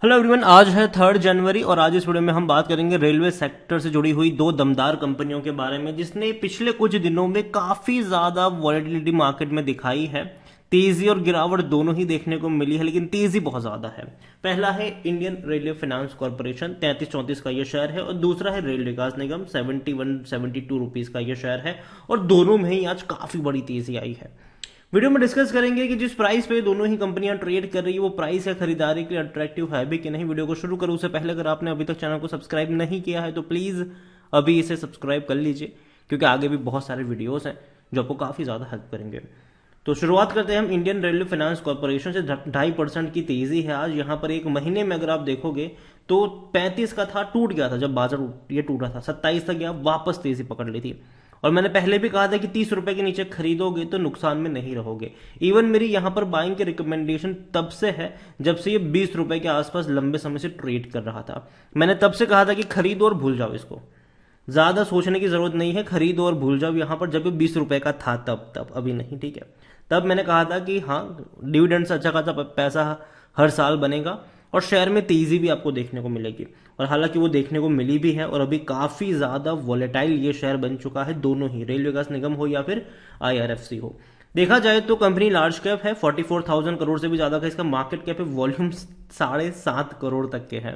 Hello everyone, आज है 3 जनवरी और आज इस वीडियो में हम बात करेंगे रेलवे सेक्टर से जुड़ी हुई दो दमदार कंपनियों के बारे में जिसने पिछले कुछ दिनों में काफी ज्यादा वॉलेटिलिटी मार्केट में दिखाई है। तेजी और गिरावट दोनों ही देखने को मिली है, लेकिन तेजी बहुत ज्यादा है। पहला है इंडियन रेलवे फाइनेंस कॉर्पोरेशन, 33-34 का यह शेयर है, और दूसरा है रेल विकास निगम, 71-72 रुपीज का यह शेयर है। और दोनों में ही आज काफी बड़ी तेजी आई है। वीडियो में डिस्कस करेंगे कि जिस प्राइस पे दोनों ही कंपनियां ट्रेड कर रही है वो प्राइस या खरीदारी के लिए अट्रैक्टिव है भी कि नहीं। वीडियो को शुरू करूं उससे पहले अगर आपने अभी तक चैनल को सब्सक्राइब नहीं किया है तो प्लीज अभी इसे सब्सक्राइब कर लीजिए, क्योंकि आगे भी बहुत सारे वीडियोस हैं जो आपको काफी ज्यादा हेल्प करेंगे। तो शुरुआत करते हैं हम इंडियन रेलवे फाइनेंस कॉर्पोरेशन से। 2.5% की तेजी है आज। यहाँ पर एक महीने में अगर आप देखोगे तो 35 का था, टूट गया था जब बाजार ये टूटा था, 27 तक गया, वापस तेजी पकड़ ली थी। और मैंने पहले भी कहा था कि 30 रुपए के नीचे खरीदोगे तो नुकसान में नहीं रहोगे। इवन मेरी यहां पर बाइंग की रिकमेंडेशन तब से है जब से ये 20 रुपए के आसपास लंबे समय से ट्रेड कर रहा था। मैंने तब से कहा था कि खरीदो और भूल जाओ इसको, ज्यादा सोचने की जरूरत नहीं है, खरीदो और भूल जाओ। यहां पर जब ये 20 रुपए का था तब अभी नहीं, ठीक है। तब मैंने कहा था कि हाँ, डिविडेंड से अच्छा खासा पैसा हर साल बनेगा और शेयर में तेजी भी आपको देखने को मिलेगी। और हालांकि वो देखने को मिली भी है और अभी काफी ज्यादा वॉलेटाइल ये शेयर बन चुका है, दोनों ही, रेल विकास निगम हो या फिर आईआरएफसी हो। देखा जाए तो कंपनी लार्ज कैप है, 44,000 करोड़ से भी ज्यादा का इसका मार्केट कैप है, वॉल्यूम 7.5 करोड़ तक के हैं।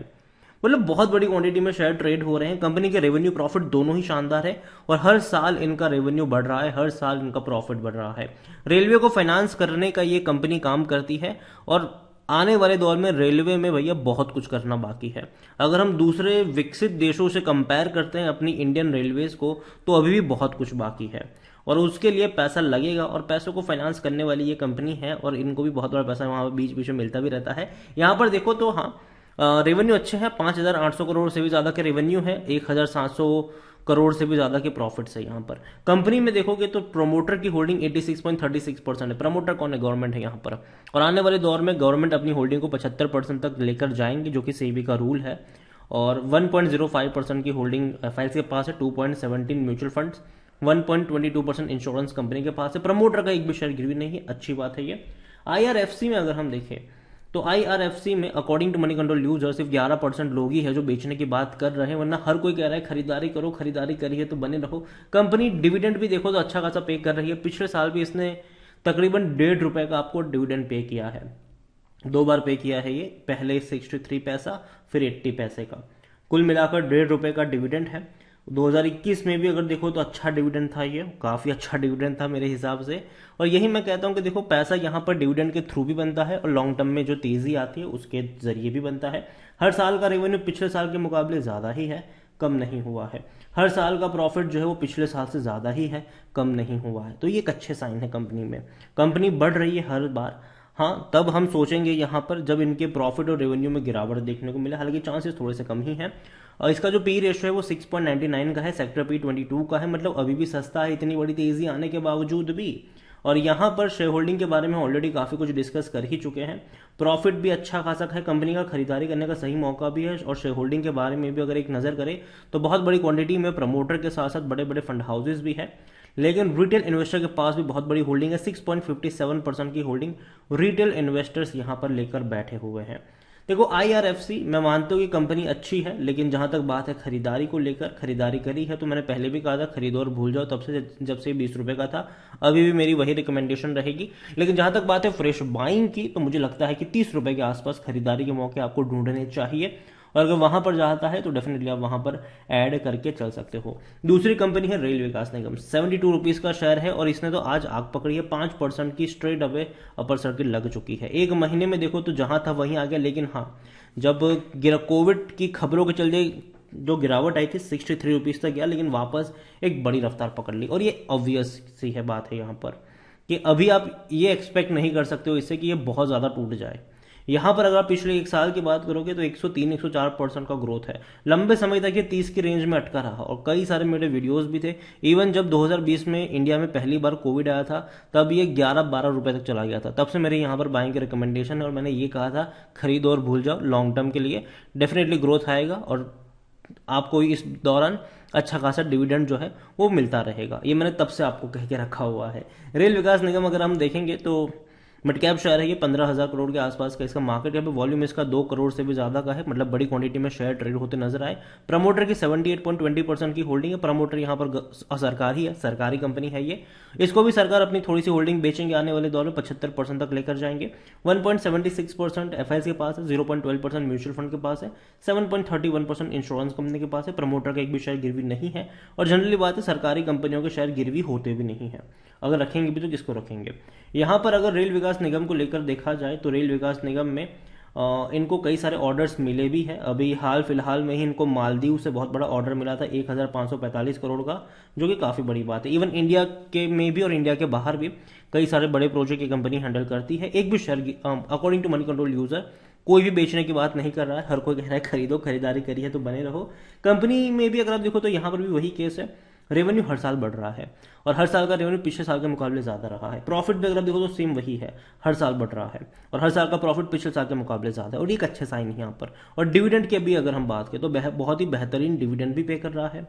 मतलब बहुत बड़ी क्वांटिटी में शेयर ट्रेड हो रहे हैं। कंपनी के रेवेन्यू प्रॉफिट दोनों ही शानदार है और हर साल इनका रेवेन्यू बढ़ रहा है, हर साल इनका प्रॉफिट बढ़ रहा है। रेलवे को फाइनेंस करने का ये कंपनी काम करती है और आने वाले दौर में रेलवे में भैया बहुत कुछ करना बाकी है। अगर हम दूसरे विकसित देशों से कंपेयर करते हैं अपनी इंडियन रेलवेज को तो अभी भी बहुत कुछ बाकी है और उसके लिए पैसा लगेगा और पैसों को फाइनेंस करने वाली ये कंपनी है और इनको भी बहुत बड़ा पैसा वहां बीच बीच में मिलता भी रहता है। यहाँ पर देखो तो हाँ, रेवेन्यू अच्छे हैं, 5,800 करोड़ से भी ज्यादा के रेवेन्यू है, 1,700 करोड़ से भी ज्यादा के प्रॉफिट्स है। यहाँ पर कंपनी में देखोगे तो प्रोमोटर की होल्डिंग 86.36% है। प्रमोटर कौन है? गवर्नमेंट है यहाँ पर। और आने वाले दौर में गवर्नमेंट अपनी होल्डिंग को 75% तक लेकर जाएंगे, जो कि सेबी का रूल है। और 1.05% की होल्डिंग एफआईएस के पास है, 2.17 म्यूचुअल फंड्स, 1.22% इंश्योरेंस कंपनी के पास है। प्रमोटर का एक भी शेयर गिरवी नहीं है, अच्छी बात है ये। आईआरएफसी में अगर हम देखें तो आईआरएफसी में according to Moneycontrol user सिर्फ 11% लोग ही है जो बेचने की बात कर रहे हैं, वरना हर कोई कह रहा है खरीदारी करो, खरीदारी करिए तो बने रहो। कंपनी डिविडेंड भी देखो तो अच्छा खासा पे कर रही है। पिछले साल भी इसने तकरीबन 1.5 रुपए का आपको डिविडेंड पे किया है, 2 बार पे किया है ये, पहले 63 पैसा फिर 80 पैसे का, कुल मिलाकर 1.5 रुपए का डिविडेंड है। 2021 में भी अगर देखो तो अच्छा डिविडेंड था, ये काफी अच्छा डिविडेंड था मेरे हिसाब से। और यही मैं कहता हूं कि देखो पैसा यहाँ पर डिविडेंड के थ्रू भी बनता है और लॉन्ग टर्म में जो तेजी आती है उसके जरिए भी बनता है। हर साल का रेवेन्यू पिछले साल के मुकाबले ज्यादा ही है, कम नहीं हुआ है। हर साल का प्रॉफिट जो है वो पिछले साल से ज्यादा ही है, कम नहीं हुआ है। तो ये एक अच्छे साइन है कंपनी में, कंपनी बढ़ रही है हर बार। हाँ, तब हम सोचेंगे यहाँ पर जब इनके प्रॉफिट और रेवेन्यू में गिरावट देखने को मिले, हालांकि चांसेस थोड़े से कम ही हैं। और इसका जो पी रेशियो है वो 6.99 का है, सेक्टर पी 22 का है, मतलब अभी भी सस्ता है इतनी बड़ी तेजी आने के बावजूद भी। और यहाँ पर शेयर होल्डिंग के बारे में ऑलरेडी काफी कुछ डिस्कस कर ही चुके हैं। प्रॉफिट भी अच्छा खासा है, कंपनी का खरीदारी करने का सही मौका भी है। और शेयर होल्डिंग के बारे में भी अगर एक नजर करें तो बहुत बड़ी क्वांटिटी में प्रमोटर के साथ साथ बड़े बड़े फंड हाउसेज भी है, लेकिन रिटेल इन्वेस्टर के पास भी बहुत बड़ी होल्डिंग है। 6.57% की होल्डिंग रिटेल इन्वेस्टर्स यहां पर लेकर बैठे हुए हैं। देखो आईआरएफसी, मैं मानता हूं कि कंपनी अच्छी है, लेकिन जहां तक बात है खरीदारी को लेकर, खरीदारी करी है तो मैंने पहले भी कहा था खरीदो और भूल जाओ, तब से जब से 20 रुपए का था, अभी भी मेरी वही रिकमेंडेशन रहेगी। लेकिन जहां तक बात है फ्रेश बाइंग की तो मुझे लगता है कि 30 रुपए के आसपास खरीदारी के मौके आपको ढूंढने चाहिए और अगर वहां पर जाता है तो डेफिनेटली आप वहां पर ऐड करके चल सकते हो। दूसरी कंपनी है रेल विकास निगम, 72 रुपीज का शेयर है और इसने तो आज आग पकड़ी है, 5% की स्ट्रेट अवे अपर सर्किट लग चुकी है। एक महीने में देखो तो जहां था वहीं आ गया, लेकिन हाँ, जब कोविड की खबरों के चलते जो गिरावट आई थी 63 रुपीज तक गया, लेकिन वापस एक बड़ी रफ्तार पकड़ ली। और ये ऑब्वियस सी है बात है यहाँ पर कि अभी आप ये एक्सपेक्ट नहीं कर सकते हो इससे कि ये बहुत ज्यादा टूट जाए। यहां पर अगर आप पिछले एक साल की बात करोगे तो 103-104% का ग्रोथ है। लंबे समय तक ये 30 की रेंज में अटका रहा और कई सारे मेरे वीडियोस भी थे। इवन जब 2020 में इंडिया में पहली बार कोविड आया था तब ये 11-12 रुपए तक चला गया था। तब से मेरे यहाँ पर बाइंग की रिकमेंडेशन है और मैंने ये कहा था खरीदो और भूल जाओ, लॉन्ग टर्म के लिए डेफिनेटली ग्रोथ आएगा और आपको इस दौरान अच्छा खासा डिविडेंड जो है वो मिलता रहेगा। ये मैंने तब से आपको कह के रखा हुआ है। रेल विकास निगम अगर हम देखेंगे तो मिड कैप शेयर है ये, 15,000 करोड़ के आसपास का इसका मार्केट कैप है, वॉल्यूम इसका 2 करोड़ से भी ज्यादा का है, मतलब बड़ी क्वांटिटी में शेयर ट्रेड होते नजर आए। प्रमोटर की 78.20% की होल्डिंग है। प्रमोटर यहाँ पर सरकार ही है, सरकारी कंपनी है ये। इसको भी सरकार अपनी थोड़ी सी होल्डिंग बेचेंगे आने वाले दौर में, 75% तक लेकर जाएंगे। 1.76% एफआईएस के पास है, 0.12% म्यूचुअल फंड के पास है, 7.31% इंश्योरेंस कंपनी के पास है। प्रमोटर का एक भी शेयर गिरवी नहीं है, और जनरली बात है सरकारी कंपनियों के शेयर गिरवी होते भी नहीं है। अगर रखेंगे भी तो किसको रखेंगे। यहाँ पर अगर रेल विकास निगम को लेकर देखा जाए तो रेल विकास निगम में इनको कई सारे ऑर्डर्स मिले भी हैं। अभी हाल फिलहाल में ही इनको मालदीव से बहुत बड़ा ऑर्डर मिला था 1545 करोड़ का, जो कि काफ़ी बड़ी बात है। इवन इंडिया के में भी और इंडिया के बाहर भी कई सारे बड़े प्रोजेक्ट ये कंपनी हैंडल करती है। एक भी share according to Moneycontrol user कोई भी बेचने की बात नहीं कर रहा है, हर कोई कह रहा है खरीदो, खरीदारी करी है तो बने रहो। कंपनी में भी अगर आप देखो तो यहाँ पर भी वही केस है, रेवेन्यू हर साल बढ़ रहा है और हर साल का रेवेन्यू पिछले साल के मुकाबले ज्यादा रहा है। प्रॉफिट भी अगर आप देखो तो सेम वही है, हर साल बढ़ रहा है और हर साल का प्रॉफिट पिछले साल के मुकाबले ज्यादा है, और ये एक अच्छे साइन है यहाँ पर। और डिविडेंड की भी अगर हम बात करें तो बहुत ही बेहतरीन डिविडेंड भी पे कर रहा है।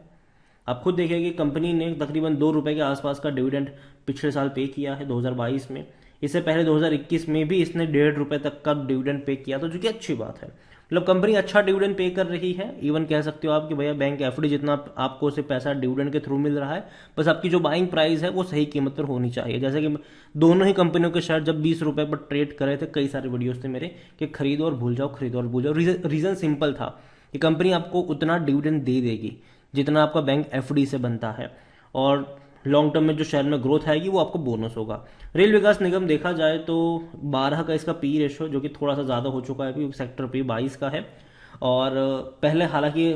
आप खुद देखिए कि कंपनी ने तकरीबन 2 रुपए के आसपास का डिविडेंड पिछले साल पे किया है 2022 में। इससे पहले 2021 में भी इसने 1.5 रुपए तक का डिविडेंड पे किया, तो जो कि अच्छी बात है। मतलब कंपनी अच्छा डिविडेंड पे कर रही है। इवन कह सकते हो आप कि भैया बैंक एफडी जितना आपको से पैसा डिविडेंड के थ्रू मिल रहा है, बस आपकी जो बाइंग प्राइस है वो सही कीमत पर होनी चाहिए। जैसे कि दोनों ही कंपनियों के शेयर जब 20 रुपए पर ट्रेड करे थे, कई सारे वीडियोस थे मेरे कि खरीदो और भूल जाओ, खरीदो और भूल जाओ। रीजन सिंपल था कि कंपनी आपको उतना डिविडेंड दे देगी जितना आपका बैंक एफडी से बनता है, और लॉन्ग टर्म में जो शेयर में ग्रोथ आएगी वो आपको बोनस होगा। रेल विकास निगम देखा जाए तो 12 का इसका पी रेशो, जो कि थोड़ा सा ज़्यादा हो चुका है, अभी सेक्टर पी 22 का है, और पहले हालांकि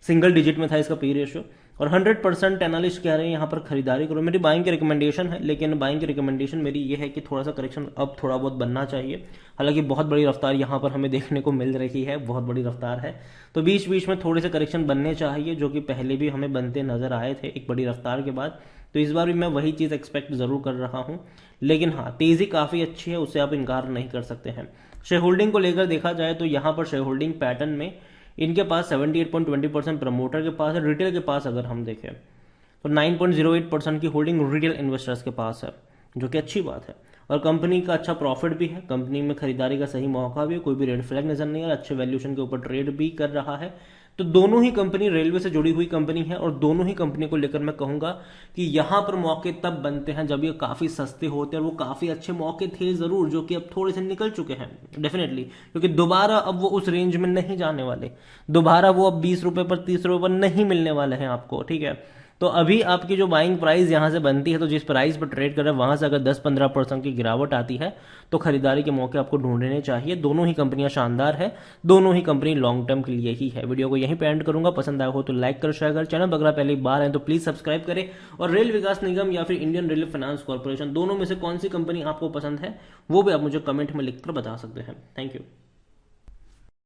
सिंगल डिजिट में था इसका पी रेशो। और 100% एनालिस्ट कह रहे हैं यहाँ पर खरीदारी करो। मेरी बाइंग की रिकमेंडेशन है, लेकिन बाइंग की रिकमेंडेशन मेरी ये है कि थोड़ा सा करेक्शन अब थोड़ा बहुत बनना चाहिए। हालांकि बहुत बड़ी रफ्तार यहाँ पर हमें देखने को मिल रही है, बहुत बड़ी रफ्तार है, तो बीच बीच में थोड़े से करेक्शन बनने चाहिए, जो कि पहले भी हमें बनते नजर आए थे एक बड़ी रफ्तार के बाद। तो इस बार भी मैं वही चीज़ एक्सपेक्ट जरूर कर रहा हूँ, लेकिन हाँ तेज़ी काफ़ी अच्छी है, उससे आप इनकार नहीं कर सकते हैं। शेयर होल्डिंग को लेकर देखा जाए तो यहाँ पर शेयर होल्डिंग पैटर्न में इनके पास 78.20% प्रमोटर के पास है। रिटेल के पास अगर हम देखें तो 9.08% की होल्डिंग रिटेल इन्वेस्टर्स के पास है, जो कि अच्छी बात है। और कंपनी का अच्छा प्रॉफिट भी है, कंपनी में खरीदारी का सही मौका भी है, कोई भी रेड फ्लैग नजर नहीं आ रहा, अच्छे वैल्यूएशन के ऊपर ट्रेड भी कर रहा है। तो दोनों ही कंपनी रेलवे से जुड़ी हुई कंपनी है, और दोनों ही कंपनी को लेकर मैं कहूंगा कि यहां पर मौके तब बनते हैं जब ये काफी सस्ते होते हैं, और वो काफी अच्छे मौके थे जरूर, जो कि अब थोड़े से निकल चुके हैं डेफिनेटली, क्योंकि दोबारा अब वो उस रेंज में नहीं जाने वाले, दोबारा वो अब 20 रुपए पर 30 रुपए पर नहीं मिलने वाले हैं आपको, ठीक है। तो अभी आपकी जो बाइंग प्राइस यहां से बनती है, तो जिस प्राइस पर ट्रेड कर रहे हैं वहां से अगर 10-15% की गिरावट आती है तो खरीदारी के मौके आपको ढूंढने चाहिए। दोनों ही कंपनियां शानदार है, दोनों ही कंपनी लॉन्ग टर्म के लिए ही है। वीडियो को यहीं पे एंड करूंगा, पसंद आया हो तो लाइक कर, शेयर कर, चैनल अगर पहली बार है तो प्लीज सब्सक्राइब करें। और रेल विकास निगम या फिर इंडियन रेलवे फाइनेंस कॉर्पोरेशन, दोनों में से कौन सी कंपनी आपको पसंद है वो भी आप मुझे कमेंट में लिखकर बता सकते हैं। Thank you.